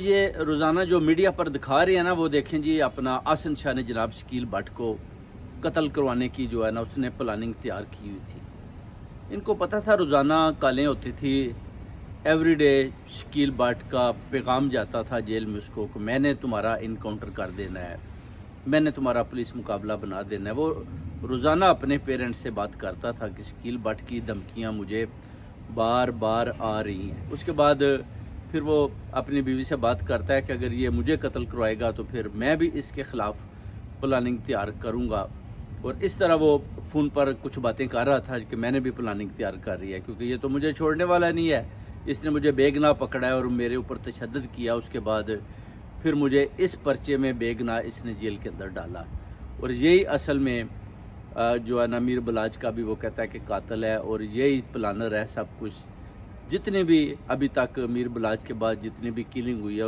یہ روزانہ جو میڈیا پر دکھا رہے ہیں نا، وہ دیکھیں جی، اپنا آسن شاہ نے جناب شکیل بٹ کو قتل کروانے کی جو ہے نا اس نے پلاننگ تیار کی ہوئی تھی۔ ان کو پتہ تھا روزانہ کالیں ہوتی تھی، ایوری ڈے شکیل بٹ کا پیغام جاتا تھا جیل میں اس کو کہ میں نے تمہارا انکاؤنٹر کر دینا ہے، میں نے تمہارا پولیس مقابلہ بنا دینا ہے۔ وہ روزانہ اپنے پیرنٹس سے بات کرتا تھا کہ شکیل بٹ کی دھمکیاں مجھے بار بار آ رہی ہیں۔ اس کے بعد پھر وہ اپنی بیوی سے بات کرتا ہے کہ اگر یہ مجھے قتل کروائے گا تو پھر میں بھی اس کے خلاف پلاننگ تیار کروں گا، اور اس طرح وہ فون پر کچھ باتیں کر رہا تھا کہ میں نے بھی پلاننگ تیار کر رہی ہے، کیونکہ یہ تو مجھے چھوڑنے والا نہیں ہے، اس نے مجھے بے گناہ پکڑا ہے اور میرے اوپر تشدد کیا۔ اس کے بعد پھر مجھے اس پرچے میں بے گناہ اس نے جیل کے اندر ڈالا، اور یہی اصل میں جو ہے نا میر بلاج کا بھی وہ کہتا ہے کہ قاتل ہے، اور یہی پلانر ہے سب کچھ۔ جتنے بھی ابھی تک میر بلاج کے بعد جتنی بھی کلنگ ہوئی ہے